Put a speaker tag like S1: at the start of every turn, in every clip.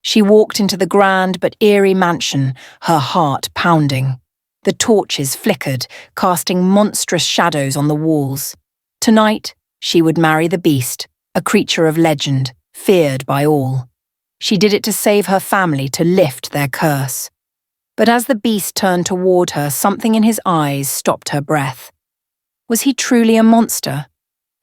S1: She walked into the grand but eerie mansion, her heart pounding. The torches flickered, casting monstrous shadows on the walls. Tonight, she would marry the beast, a creature of legend, feared by all. She did it to save her family, to lift their curse. But as the beast turned toward her, something in his eyes stopped her breath. Was he truly a monster?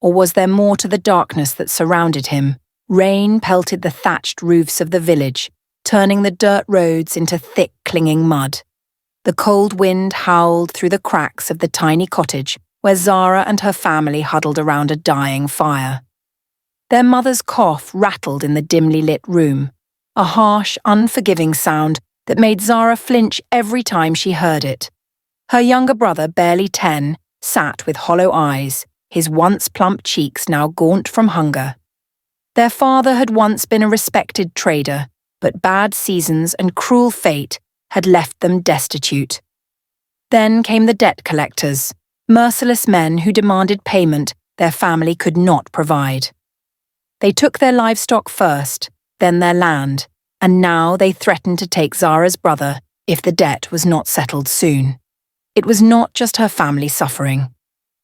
S1: Or was there more to the darkness that surrounded him? Rain pelted the thatched roofs of the village, turning the dirt roads into thick, clinging mud. The cold wind howled through the cracks of the tiny cottage where Zahra and her family huddled around a dying fire. Their mother's cough rattled in the dimly lit room, a harsh, unforgiving sound that made Zahra flinch every time she heard it. Her younger brother, barely 10, sat with hollow eyes, his once plump cheeks now gaunt from hunger. Their father had once been a respected trader, but bad seasons and cruel fate had left them destitute. Then came the debt collectors, merciless men who demanded payment their family could not provide. They took their livestock first, then their land, and now they threatened to take Zahra's brother if the debt was not settled soon. It was not just her family suffering.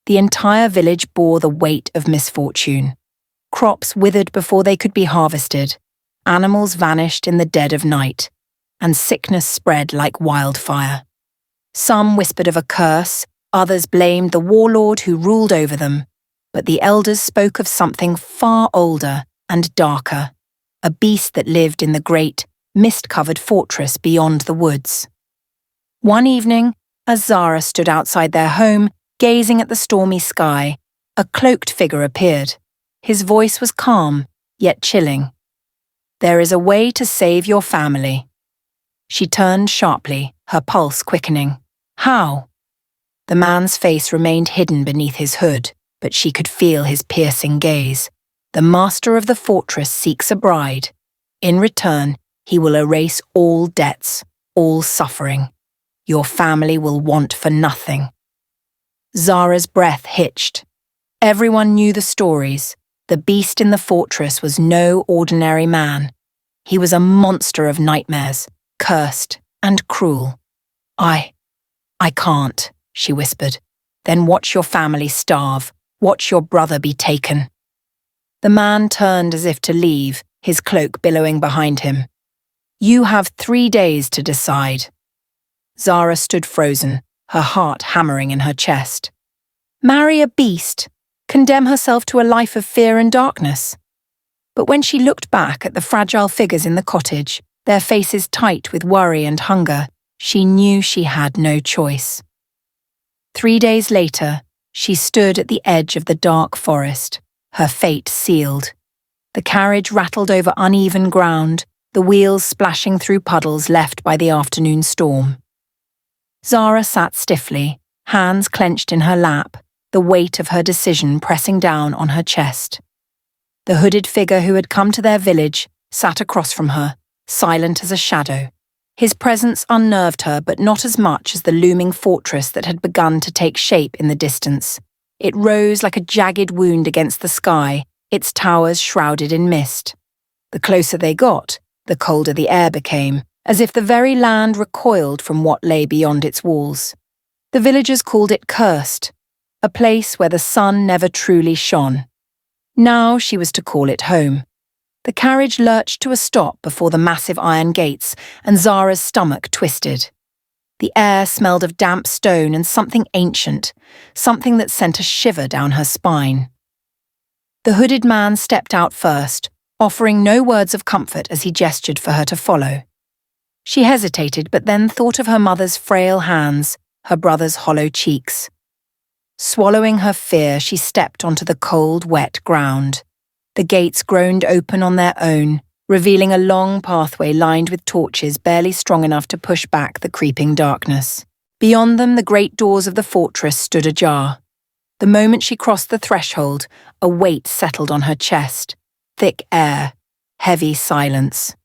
S1: The entire village bore the weight of misfortune. Crops withered before they could be harvested, animals vanished in the dead of night, and sickness spread like wildfire. Some whispered of a curse, others blamed the warlord who ruled over them, but the elders spoke of something far older and darker, a beast that lived in the great, mist-covered fortress beyond the woods. One evening, as Zahra stood outside their home, gazing at the stormy sky, a cloaked figure appeared. His voice was calm, yet chilling. "There is a way to save your family." She turned sharply, her pulse quickening. "How?" The man's face remained hidden beneath his hood, but she could feel his piercing gaze. "The master of the fortress seeks a bride. In return, he will erase all debts, all suffering. Your family will want for nothing." Zahra's breath hitched. Everyone knew the stories. The beast in the fortress was no ordinary man. He was a monster of nightmares, cursed and cruel. I can't," she whispered. "Then watch your family starve. Watch your brother be taken." The man turned as if to leave, his cloak billowing behind him. "You have 3 days to decide." Zahra stood frozen, her heart hammering in her chest. Marry a beast? Condemn herself to a life of fear and darkness? But when she looked back at the fragile figures in the cottage, their faces tight with worry and hunger, she knew she had no choice. 3 days later, she stood at the edge of the dark forest, her fate sealed. The carriage rattled over uneven ground, the wheels splashing through puddles left by the afternoon storm. Zahra sat stiffly, hands clenched in her lap, the weight of her decision pressing down on her chest. The hooded figure who had come to their village sat across from her, silent as a shadow. His presence unnerved her, but not as much as the looming fortress that had begun to take shape in the distance. It rose like a jagged wound against the sky, its towers shrouded in mist. The closer they got, the colder the air became, as if the very land recoiled from what lay beyond its walls. The villagers called it cursed, a place where the sun never truly shone. Now she was to call it home. The carriage lurched to a stop before the massive iron gates, and Zahra's stomach twisted. The air smelled of damp stone and something ancient, something that sent a shiver down her spine. The hooded man stepped out first, offering no words of comfort as he gestured for her to follow. She hesitated, but then thought of her mother's frail hands, her brother's hollow cheeks. Swallowing her fear, she stepped onto the cold, wet ground. The gates groaned open on their own, revealing a long pathway lined with torches barely strong enough to push back the creeping darkness. Beyond them, the great doors of the fortress stood ajar. The moment she crossed the threshold, a weight settled on her chest. Thick air, heavy silence.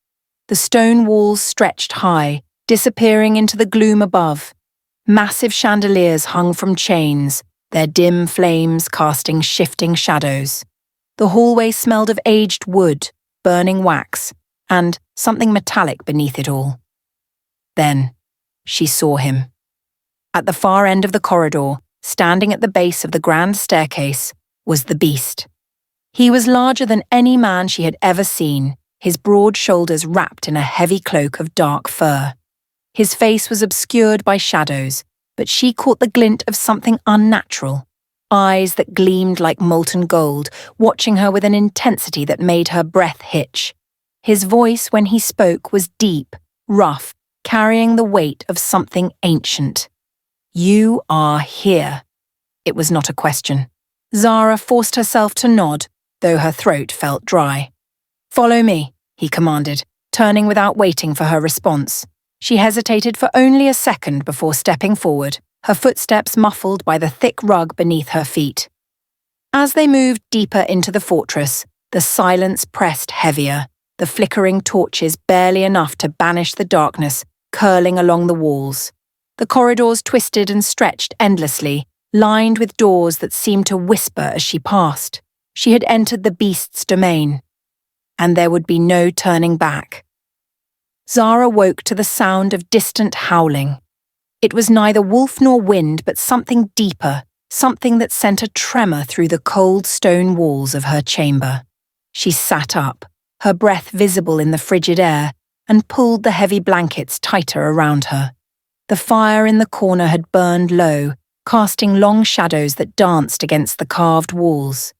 S1: The stone walls stretched high, disappearing into the gloom above. Massive chandeliers hung from chains, their dim flames casting shifting shadows. The hallway smelled of aged wood, burning wax, and, something metallic beneath it all. Then, she saw him. At the far end of the corridor, standing at the base of the grand staircase, was the beast. He was larger than any man she had ever seen, his broad shoulders wrapped in a heavy cloak of dark fur. His face was obscured by shadows, but she caught the glint of something unnatural, eyes that gleamed like molten gold, watching her with an intensity that made her breath hitch. His voice, when he spoke, was deep, rough, carrying the weight of something ancient. "You are here." It was not a question. Zahra forced herself to nod, though her throat felt dry. "Follow me," he commanded, turning without waiting for her response. She hesitated for only a second before stepping forward, her footsteps muffled by the thick rug beneath her feet. As they moved deeper into the fortress, the silence pressed heavier, the flickering torches barely enough to banish the darkness curling along the walls. The corridors twisted and stretched endlessly, lined with doors that seemed to whisper as she passed. She had entered the beast's domain, and there would be no turning back. Zahra woke to the sound of distant howling. It was neither wolf nor wind, but something deeper, something that sent a tremor through the cold stone walls of her chamber. She sat up, her breath visible in the frigid air, and pulled the heavy blankets tighter around her. The fire in the corner had burned low, casting long shadows that danced against the carved walls.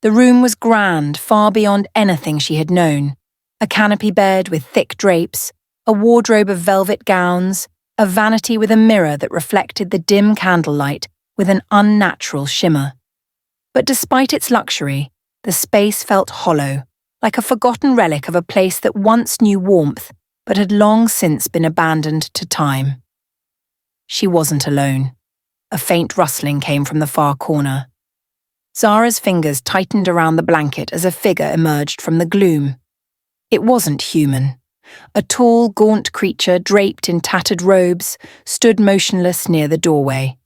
S1: The room was grand, far beyond anything she had known. A canopy bed with thick drapes, a wardrobe of velvet gowns, a vanity with a mirror that reflected the dim candlelight with an unnatural shimmer. But despite its luxury, the space felt hollow, like a forgotten relic of a place that once knew warmth, but had long since been abandoned to time. She wasn't alone. A faint rustling came from the far corner. Zahra's fingers tightened around the blanket as a figure emerged from the gloom. It wasn't human. A tall, gaunt creature draped in tattered robes stood motionless near the doorway.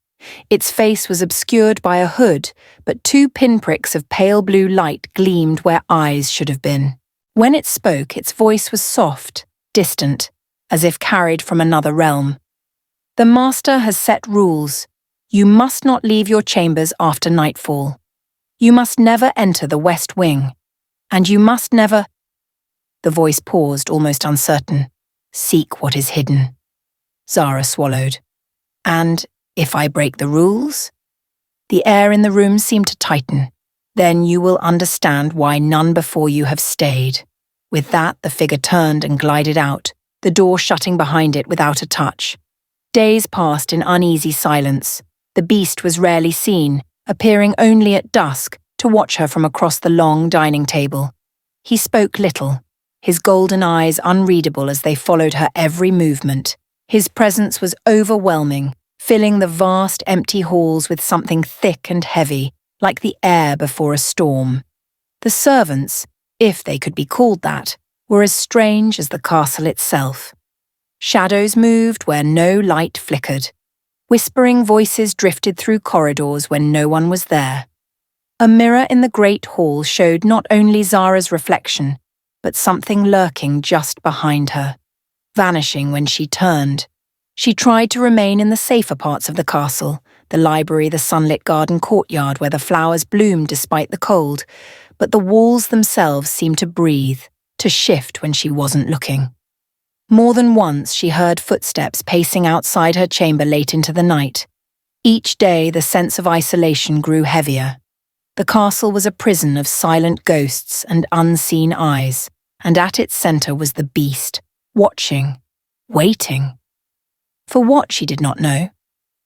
S1: Its face was obscured by a hood, but 2 pinpricks of pale blue light gleamed where eyes should have been. When it spoke, its voice was soft, distant, as if carried from another realm. "The Master has set rules. You must not leave your chambers after nightfall. You must never enter the West Wing. And you must never—" The voice paused, almost uncertain. "Seek what is hidden." Zahra swallowed. "And if I break the rules?" The air in the room seemed to tighten. "Then you will understand why none before you have stayed." With that, the figure turned and glided out, the door shutting behind it without a touch. Days passed in uneasy silence. The beast was rarely seen, appearing only at dusk to watch her from across the long dining table. He spoke little, his golden eyes unreadable as they followed her every movement. His presence was overwhelming, filling the vast empty halls with something thick and heavy, like the air before a storm. The servants, if they could be called that, were as strange as the castle itself. Shadows moved where no light flickered. Whispering voices drifted through corridors when no one was there. A mirror in the great hall showed not only Zahra's reflection, but something lurking just behind her, vanishing when she turned. She tried to remain in the safer parts of the castle, the library, the sunlit garden courtyard where the flowers bloomed despite the cold, but the walls themselves seemed to breathe, to shift when she wasn't looking. More than once she heard footsteps pacing outside her chamber late into the night. Each day the sense of isolation grew heavier. The castle was a prison of silent ghosts and unseen eyes, and at its centre was the beast, watching, waiting. For what she did not know,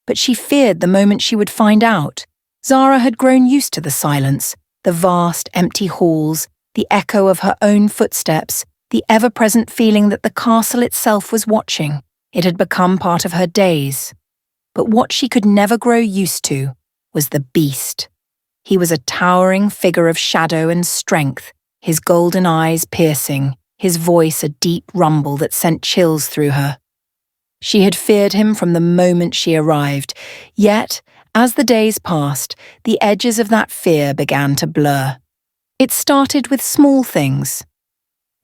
S1: but she feared the moment she would find out. Zahra had grown used to the silence, the vast, empty halls, the echo of her own footsteps, the ever-present feeling that the castle itself was watching. It had become part of her days. But what she could never grow used to was the beast. He was a towering figure of shadow and strength, his golden eyes piercing, his voice a deep rumble that sent chills through her. She had feared him from the moment she arrived, yet, as the days passed, the edges of that fear began to blur. It started with small things.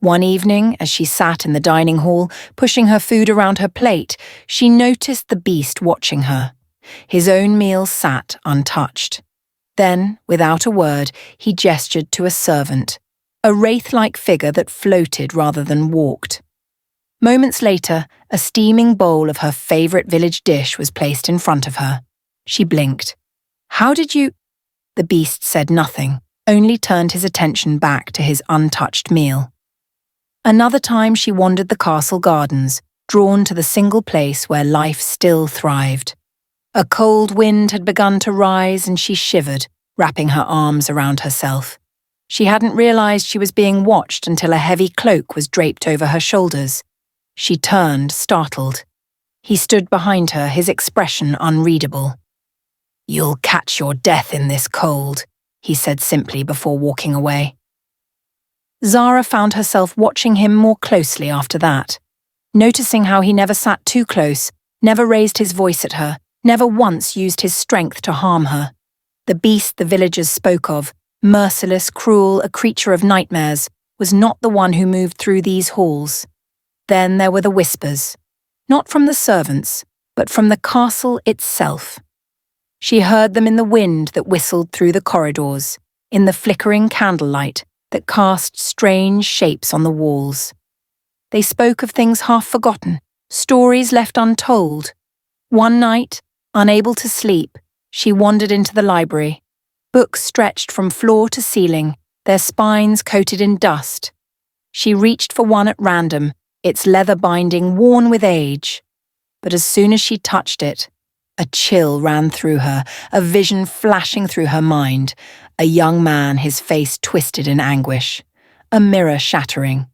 S1: One evening, as she sat in the dining hall, pushing her food around her plate, she noticed the beast watching her. His own meal sat untouched. Then, without a word, he gestured to a servant, a wraith-like figure that floated rather than walked. Moments later, a steaming bowl of her favourite village dish was placed in front of her. She blinked. "How did you—" The beast said nothing, only turned his attention back to his untouched meal. Another time she wandered the castle gardens, drawn to the single place where life still thrived. A cold wind had begun to rise and she shivered, wrapping her arms around herself. She hadn't realised she was being watched until a heavy cloak was draped over her shoulders. She turned, startled. He stood behind her, his expression unreadable. "You'll catch your death in this cold," he said simply before walking away. Zahra found herself watching him more closely after that, noticing how he never sat too close, never raised his voice at her, never once used his strength to harm her. The beast the villagers spoke of, merciless, cruel, a creature of nightmares, was not the one who moved through these halls. Then there were the whispers, not from the servants, but from the castle itself. She heard them in the wind that whistled through the corridors, in the flickering candlelight that cast strange shapes on the walls. They spoke of things half forgotten, stories left untold. One night, unable to sleep, she wandered into the library. Books stretched from floor to ceiling, their spines coated in dust. She reached for one at random, its leather binding worn with age. But as soon as she touched it, a chill ran through her, a vision flashing through her mind. A young man, his face twisted in anguish. A mirror shattering.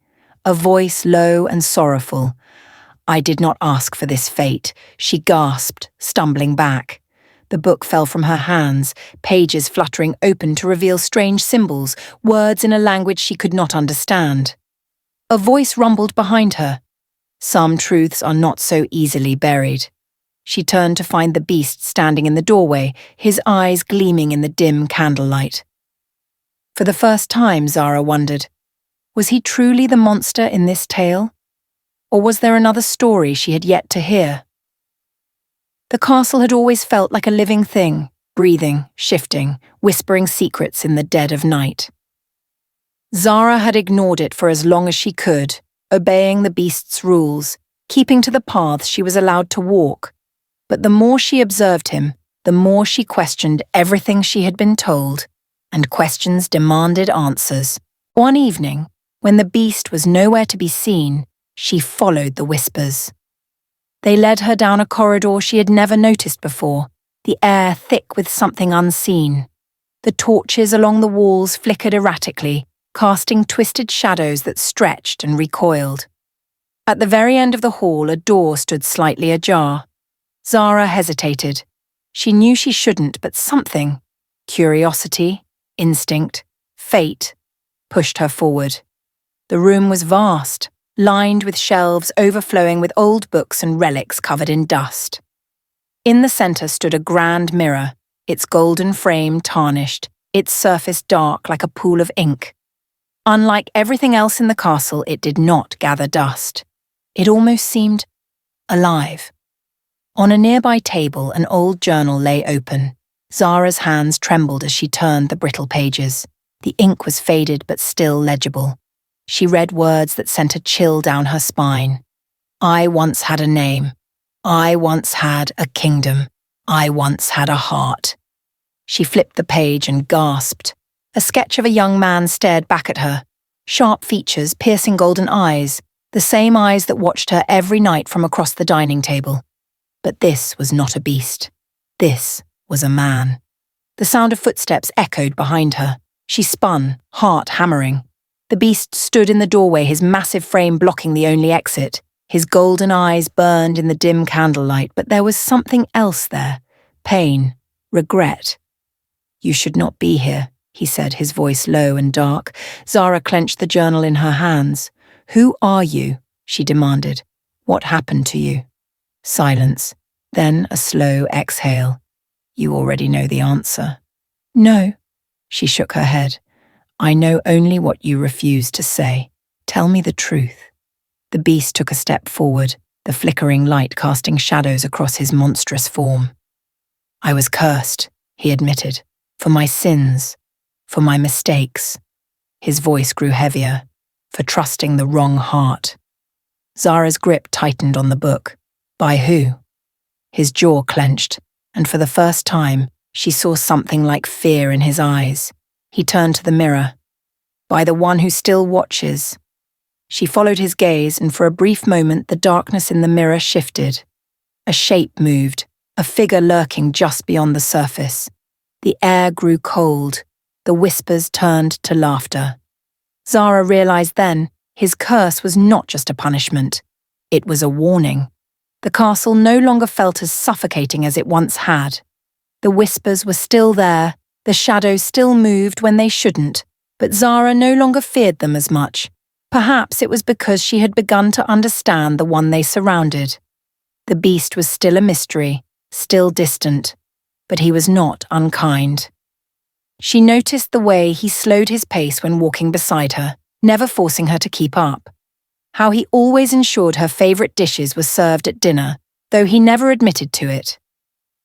S1: A voice low and sorrowful. "I did not ask for this fate," she gasped, stumbling back. The book fell from her hands, pages fluttering open to reveal strange symbols, words in a language she could not understand. A voice rumbled behind her. "Some truths are not so easily buried." She turned to find the beast standing in the doorway, his eyes gleaming in the dim candlelight. For the first time, Zahra wondered, was he truly the monster in this tale? Or was there another story she had yet to hear? The castle had always felt like a living thing, breathing, shifting, whispering secrets in the dead of night. Zahra had ignored it for as long as she could, obeying the beast's rules, keeping to the paths she was allowed to walk. But the more she observed him, the more she questioned everything she had been told, and questions demanded answers. One evening, when the beast was nowhere to be seen, she followed the whispers. They led her down a corridor she had never noticed before, the air thick with something unseen. The torches along the walls flickered erratically, casting twisted shadows that stretched and recoiled. At the very end of the hall, a door stood slightly ajar. Zahra hesitated. She knew she shouldn't, but something, curiosity, instinct, fate, pushed her forward. The room was vast, lined with shelves overflowing with old books and relics covered in dust. In the centre stood a grand mirror, its golden frame tarnished, its surface dark like a pool of ink. Unlike everything else in the castle, it did not gather dust. It almost seemed alive. On a nearby table, an old journal lay open. Zahra's hands trembled as she turned the brittle pages. The ink was faded but still legible. She read words that sent a chill down her spine. "I once had a name. I once had a kingdom. I once had a heart." She flipped the page and gasped. A sketch of a young man stared back at her. Sharp features, piercing golden eyes, the same eyes that watched her every night from across the dining table. But this was not a beast. This was a man. The sound of footsteps echoed behind her. She spun, heart hammering. The beast stood in the doorway, his massive frame blocking the only exit. His golden eyes burned in the dim candlelight, but there was something else there. Pain, regret. "You should not be here," he said, his voice low and dark. Zahra clenched the journal in her hands. "Who are you?" she demanded. "What happened to you?" Silence, then a slow exhale. "You already know the answer." "No." She shook her head. "I know only what you refuse to say." Tell me the truth. The beast took a step forward, the flickering light casting shadows across his monstrous form. I was cursed, he admitted, for my sins, for my mistakes. His voice grew heavier, for trusting the wrong heart. Zahra's grip tightened on the book. By who? His jaw clenched, and for the first time, she saw something like fear in his eyes. He turned to the mirror. By the one who still watches. She followed his gaze, and for a brief moment the darkness in the mirror shifted. A shape moved, a figure lurking just beyond the surface. The air grew cold. The whispers turned to laughter. Zahra realized then his curse was not just a punishment. It was a warning. The castle no longer felt as suffocating as it once had. The whispers were still there, the shadows still moved when they shouldn't, but Zahra no longer feared them as much. Perhaps it was because she had begun to understand the one they surrounded. The beast was still a mystery, still distant, but he was not unkind. She noticed the way he slowed his pace when walking beside her, never forcing her to keep up. How he always ensured her favourite dishes were served at dinner, though he never admitted to it.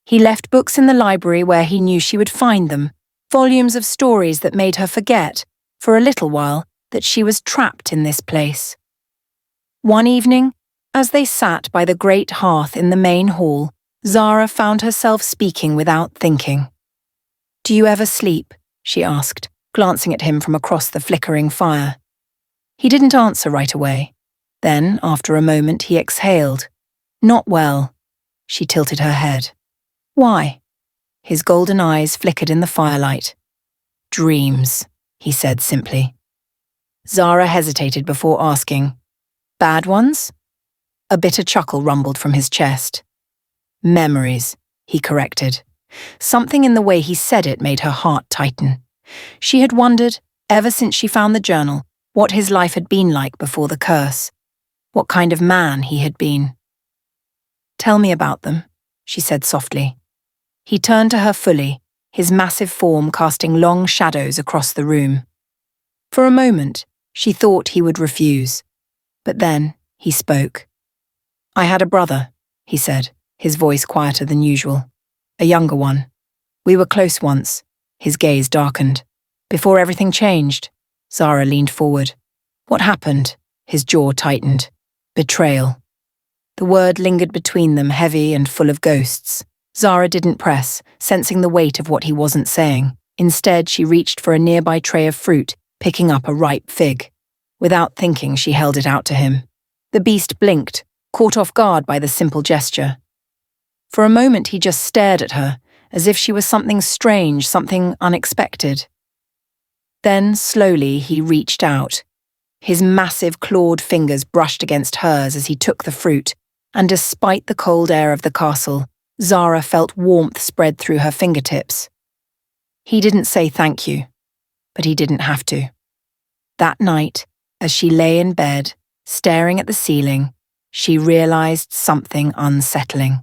S1: He left books in the library where he knew she would find them, volumes of stories that made her forget, for a little while, that she was trapped in this place. One evening, as they sat by the great hearth in the main hall, Zahra found herself speaking without thinking. "Do you ever sleep?" she asked, glancing at him from across the flickering fire. He didn't answer right away. Then, after a moment, he exhaled. "Not well." She tilted her head. "Why?" His golden eyes flickered in the firelight. "Dreams," he said simply. Zahra hesitated before asking, "Bad ones?" A bitter chuckle rumbled from his chest. "Memories," he corrected. Something in the way he said it made her heart tighten. She had wondered, ever since she found the journal, what his life had been like before the curse. What kind of man he had been. "Tell me about them," she said softly. He turned to her fully, his massive form casting long shadows across the room. For a moment, she thought he would refuse. But then, he spoke. "I had a brother," he said, his voice quieter than usual. "A younger one. We were close once." His gaze darkened. "Before everything changed." Zahra leaned forward. "What happened?" His jaw tightened. "Betrayal." The word lingered between them, heavy and full of ghosts. Zahra didn't press, sensing the weight of what he wasn't saying. Instead, she reached for a nearby tray of fruit, picking up a ripe fig. Without thinking, she held it out to him. The beast blinked, caught off guard by the simple gesture. For a moment, he just stared at her, as if she was something strange, something unexpected. Then, slowly, he reached out. His massive clawed fingers brushed against hers as he took the fruit, and despite the cold air of the castle, Zahra felt warmth spread through her fingertips. He didn't say thank you, but he didn't have to. That night, as she lay in bed, staring at the ceiling, she realized something unsettling.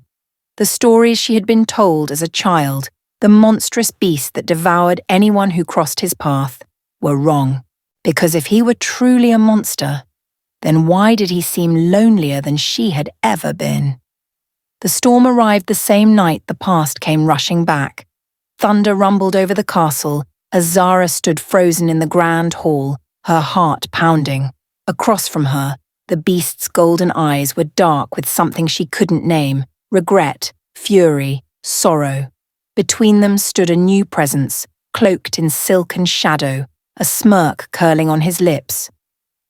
S1: The stories she had been told as a child, the monstrous beast that devoured anyone who crossed his path, were wrong. Because if he were truly a monster, then why did he seem lonelier than she had ever been? The storm arrived the same night the past came rushing back. Thunder rumbled over the castle as Zahra stood frozen in the grand hall, her heart pounding. Across from her, the beast's golden eyes were dark with something she couldn't name: regret, fury, sorrow. Between them stood a new presence, cloaked in silk and shadow, a smirk curling on his lips.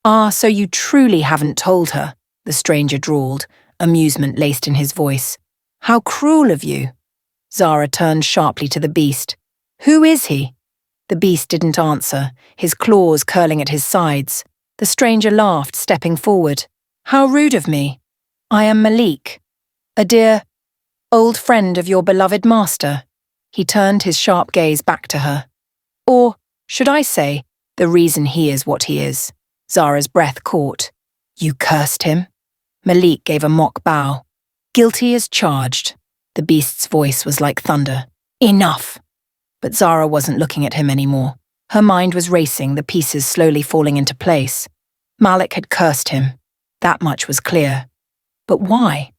S1: "Ah, so you truly haven't told her," the stranger drawled, amusement laced in his voice. "How cruel of you." Zahra turned sharply to the beast. "Who is he?" The beast didn't answer, his claws curling at his sides. The stranger laughed, stepping forward. "How rude of me. I am Malik, a dear, old friend of your beloved master." He turned his sharp gaze back to her. "Or, should I say, the reason he is what he is." Zahra's breath caught. "You cursed him?" Malik gave a mock bow. "Guilty as charged." The beast's voice was like thunder. "Enough!" But Zahra wasn't looking at him anymore. Her mind was racing, the pieces slowly falling into place. Malik had cursed him. That much was clear. But why?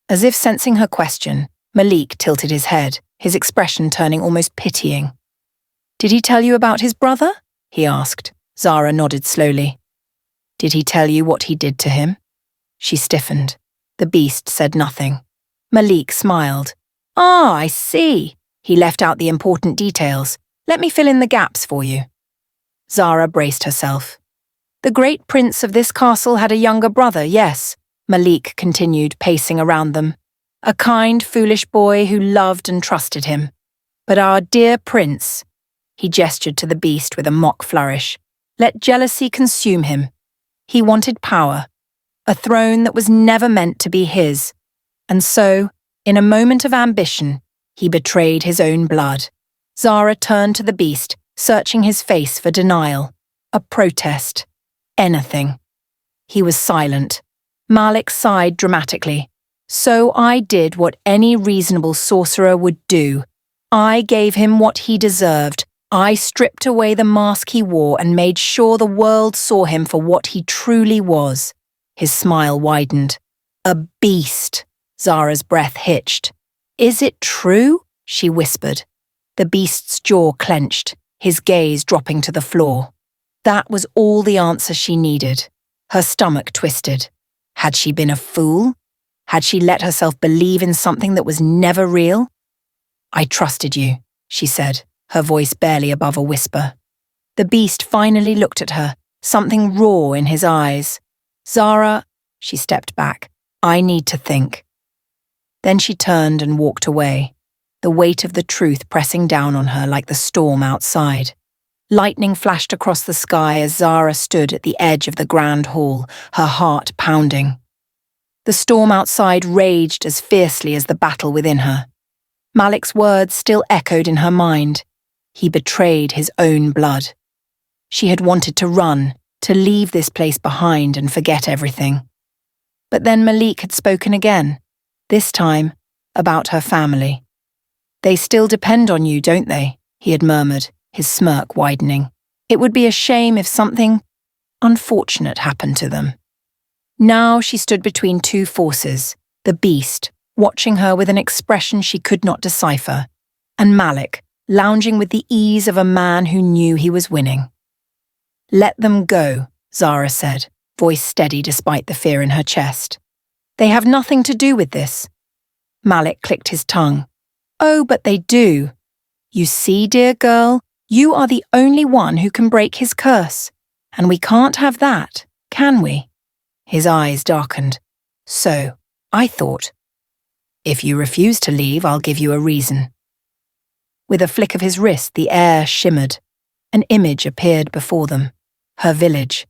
S1: As if sensing her question, Malik tilted his head, his expression turning almost pitying. "Did he tell you about his brother?" he asked. Zahra nodded slowly. "Did he tell you what he did to him?" She stiffened. The beast said nothing. Malik smiled. "Ah, I see. He left out the important details. Let me fill in the gaps for you." Zahra braced herself. "The great prince of this castle had a younger brother, yes," Malik continued, pacing around them. "A kind, foolish boy who loved and trusted him. But our dear prince," he gestured to the beast with a mock flourish, "let jealousy consume him. He wanted power, a throne that was never meant to be his. And so, in a moment of ambition, he betrayed his own blood." Zahra turned to the beast, searching his face for denial, a protest, anything. He was silent. Malik sighed dramatically. "So I did what any reasonable sorcerer would do. I gave him what he deserved. I stripped away the mask he wore and made sure the world saw him for what he truly was." His smile widened. "A beast." Zahra's breath hitched. "Is it true?" she whispered. The beast's jaw clenched, his gaze dropping to the floor. That was all the answer she needed. Her stomach twisted. Had she been a fool? Had she let herself believe in something that was never real? "I trusted you," she said, her voice barely above a whisper. The beast finally looked at her, something raw in his eyes. "Zahra," she stepped back, "I need to think." Then she turned and walked away, the weight of the truth pressing down on her like the storm outside. Lightning flashed across the sky as Zahra stood at the edge of the grand hall, her heart pounding. The storm outside raged as fiercely as the battle within her. Malik's words still echoed in her mind. He betrayed his own blood. She had wanted to run, to leave this place behind and forget everything. But then Malik had spoken again, this time about her family. "They still depend on you, don't they?" he had murmured, his smirk widening. "It would be a shame if something unfortunate happened to them." Now she stood between two forces, the beast, watching her with an expression she could not decipher, and Malik, lounging with the ease of a man who knew he was winning. "Let them go," Zahra said, voice steady despite the fear in her chest. "They have nothing to do with this." Malik clicked his tongue. "Oh, but they do. You see, dear girl, you are the only one who can break his curse, and we can't have that, can we?" His eyes darkened. "So, I thought. If you refuse to leave, I'll give you a reason." With a flick of his wrist, the air shimmered. An image appeared before them. Her village.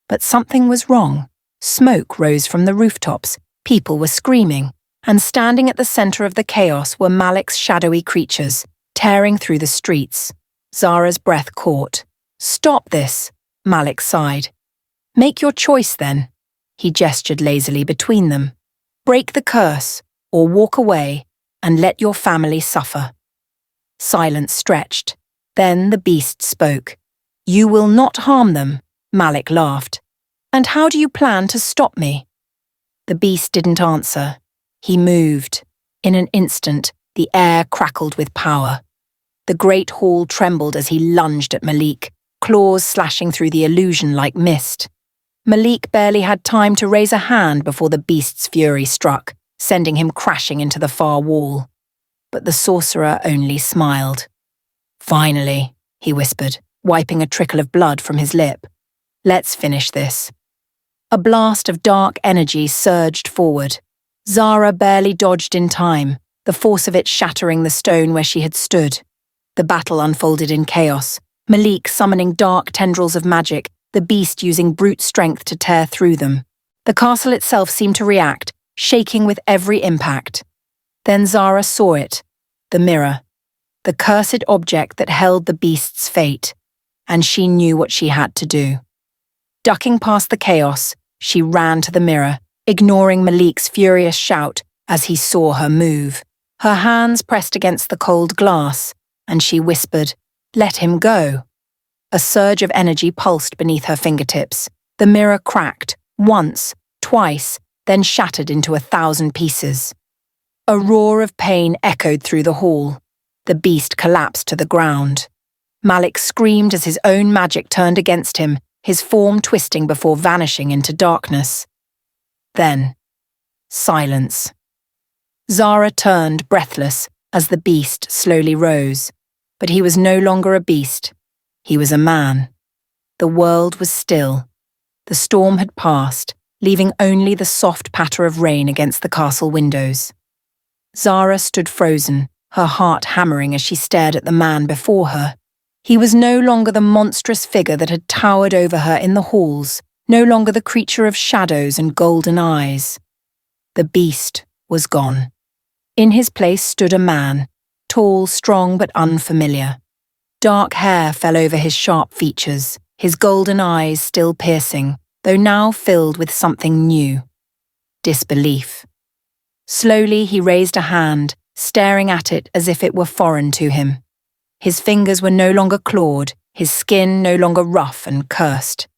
S1: But something was wrong. Smoke rose from the rooftops, people were screaming, and standing at the center of the chaos were Malik's shadowy creatures, tearing through the streets. Zahra's breath caught. "Stop this," Malik sighed. "Make your choice then." He gestured lazily between them. "Break the curse, or walk away, and let your family suffer." Silence stretched. Then the beast spoke. "You will not harm them," Malik laughed. "And how do you plan to stop me?" The beast didn't answer. He moved. In an instant, the air crackled with power. The great hall trembled as he lunged at Malik, claws slashing through the illusion like mist. Malik barely had time to raise a hand before the beast's fury struck, sending him crashing into the far wall. But the sorcerer only smiled. "Finally," he whispered, wiping a trickle of blood from his lip. "Let's finish this." A blast of dark energy surged forward. Zahra barely dodged in time, the force of it shattering the stone where she had stood. The battle unfolded in chaos, Malik summoning dark tendrils of magic, the beast using brute strength to tear through them. The castle itself seemed to react, shaking with every impact. Then Zahra saw it, the mirror, the cursed object that held the beast's fate, and she knew what she had to do. Ducking past the chaos, she ran to the mirror, ignoring Malik's furious shout as he saw her move. Her hands pressed against the cold glass, and she whispered, "Let him go." A surge of energy pulsed beneath her fingertips. The mirror cracked, once, twice, then shattered into 1,000 pieces. A roar of pain echoed through the hall. The beast collapsed to the ground. Malik screamed as his own magic turned against him, his form twisting before vanishing into darkness. Then, silence. Zahra turned, breathless, as the beast slowly rose. But he was no longer a beast. He was a man. The world was still. The storm had passed, leaving only the soft patter of rain against the castle windows. Zahra stood frozen, her heart hammering as she stared at the man before her. He was no longer the monstrous figure that had towered over her in the halls, no longer the creature of shadows and golden eyes. The beast was gone. In his place stood a man, tall, strong but unfamiliar. Dark hair fell over his sharp features, his golden eyes still piercing, though now filled with something new. Disbelief. Slowly he raised a hand, staring at it as if it were foreign to him. His fingers were no longer clawed, his skin no longer rough and cursed.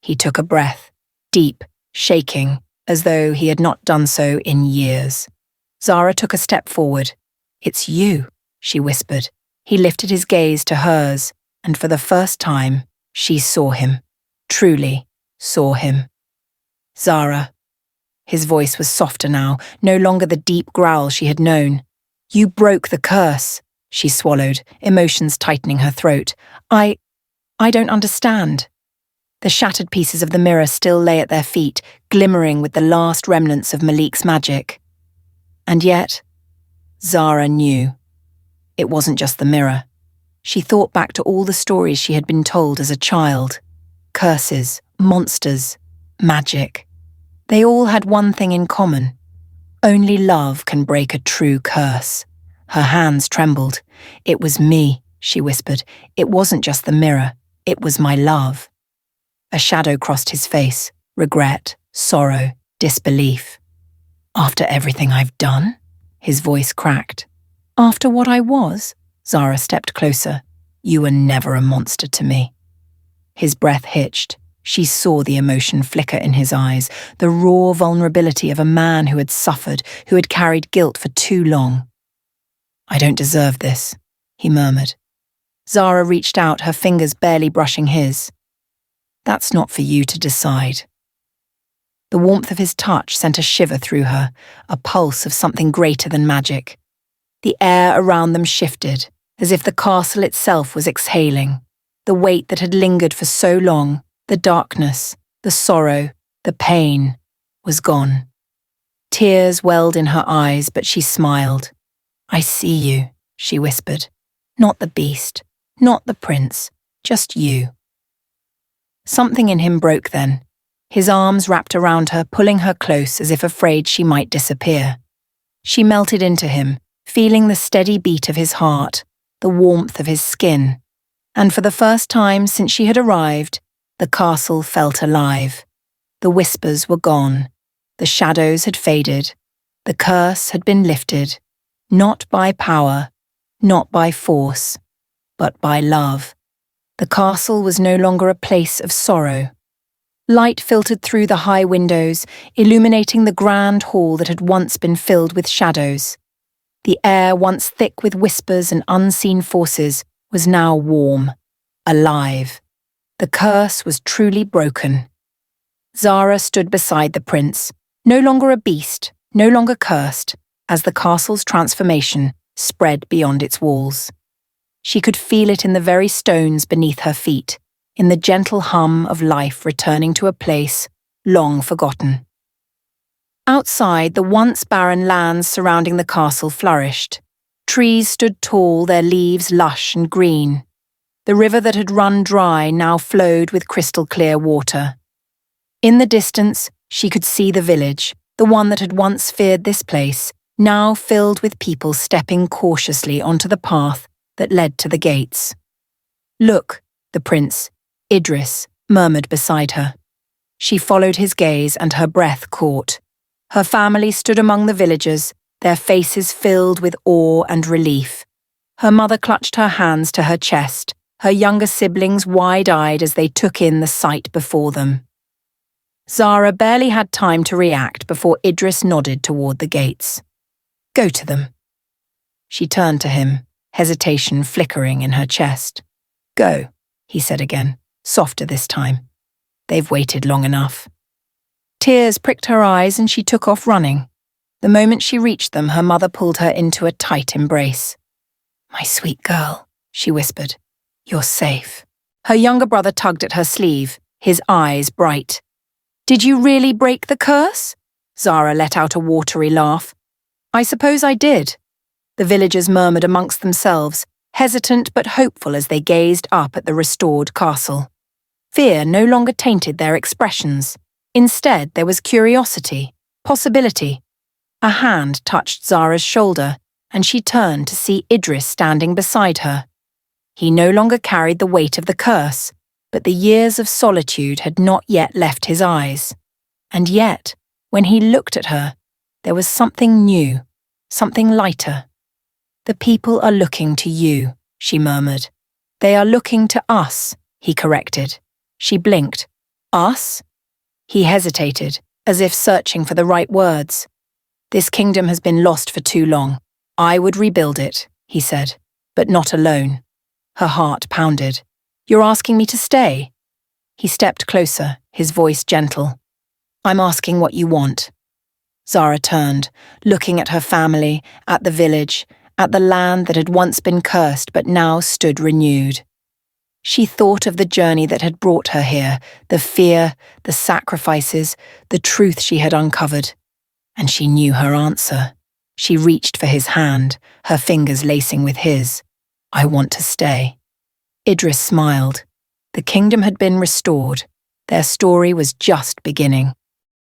S1: He took a breath, deep, shaking, as though he had not done so in years. Zahra took a step forward. "It's you," she whispered. He lifted his gaze to hers, and for the first time, she saw him. Truly saw him. "Zahra." His voice was softer now, no longer the deep growl she had known. "You broke the curse," she swallowed, emotions tightening her throat. I don't understand." The shattered pieces of the mirror still lay at their feet, glimmering with the last remnants of Malik's magic. And yet, Zahra knew. It wasn't just the mirror. She thought back to all the stories she had been told as a child. Curses, monsters, magic. They all had one thing in common. Only love can break a true curse. Her hands trembled. "It was me," she whispered. "It wasn't just the mirror. It was my love." A shadow crossed his face. Regret, sorrow, disbelief. "After everything I've done?" His voice cracked. "After what I was?" Zahra stepped closer. "You were never a monster to me." His breath hitched. She saw the emotion flicker in his eyes, the raw vulnerability of a man who had suffered, who had carried guilt for too long. "I don't deserve this," he murmured. Zahra reached out, her fingers barely brushing his. "That's not for you to decide." The warmth of his touch sent a shiver through her, a pulse of something greater than magic. The air around them shifted, as if the castle itself was exhaling. The weight that had lingered for so long, the darkness, the sorrow, the pain, was gone. Tears welled in her eyes, but she smiled. "I see you," she whispered. "Not the beast, not the prince, just you." Something in him broke then. His arms wrapped around her, pulling her close as if afraid she might disappear. She melted into him, feeling the steady beat of his heart, the warmth of his skin. And for the first time since she had arrived, the castle felt alive. The whispers were gone. The shadows had faded. The curse had been lifted, not by power, not by force, but by love. The castle was no longer a place of sorrow. Light filtered through the high windows, illuminating the grand hall that had once been filled with shadows. The air, once thick with whispers and unseen forces, was now warm, alive. The curse was truly broken. Zahra stood beside the prince, no longer a beast, no longer cursed, as the castle's transformation spread beyond its walls. She could feel it in the very stones beneath her feet, in the gentle hum of life returning to a place long forgotten. Outside, the once barren lands surrounding the castle flourished. Trees stood tall, their leaves lush and green. The river that had run dry now flowed with crystal-clear water. In the distance, she could see the village, the one that had once feared this place, now filled with people stepping cautiously onto the path that led to the gates. "Look," the prince, Idris, murmured beside her. She followed his gaze and her breath caught. Her family stood among the villagers, their faces filled with awe and relief. Her mother clutched her hands to her chest, her younger siblings wide-eyed as they took in the sight before them. Zahra barely had time to react before Idris nodded toward the gates. Go to them. She turned to him, hesitation flickering in her chest. Go, he said again, softer this time. They've waited long enough. Tears pricked her eyes and she took off running. The moment she reached them, her mother pulled her into a tight embrace. My sweet girl, she whispered. You're safe. Her younger brother tugged at her sleeve, his eyes bright. Did you really break the curse? Zahra let out a watery laugh. I suppose I did. The villagers murmured amongst themselves, hesitant but hopeful as they gazed up at the restored castle. Fear no longer tainted their expressions. Instead, there was curiosity, possibility. A hand touched Zahra's shoulder, and she turned to see Idris standing beside her. He no longer carried the weight of the curse, but the years of solitude had not yet left his eyes. And yet, when he looked at her, there was something new, something lighter. The people are looking to you, she murmured. They are looking to us, he corrected. She blinked. Us? He hesitated, as if searching for the right words. This kingdom has been lost for too long. I would rebuild it, he said, but not alone. Her heart pounded. You're asking me to stay? He stepped closer, his voice gentle. I'm asking what you want. Zahra turned, looking at her family, at the village, at the land that had once been cursed but now stood renewed. She thought of the journey that had brought her here, the fear, the sacrifices, the truth she had uncovered. And she knew her answer. She reached for his hand, her fingers lacing with his. I want to stay. Idris smiled. The kingdom had been restored. Their story was just beginning.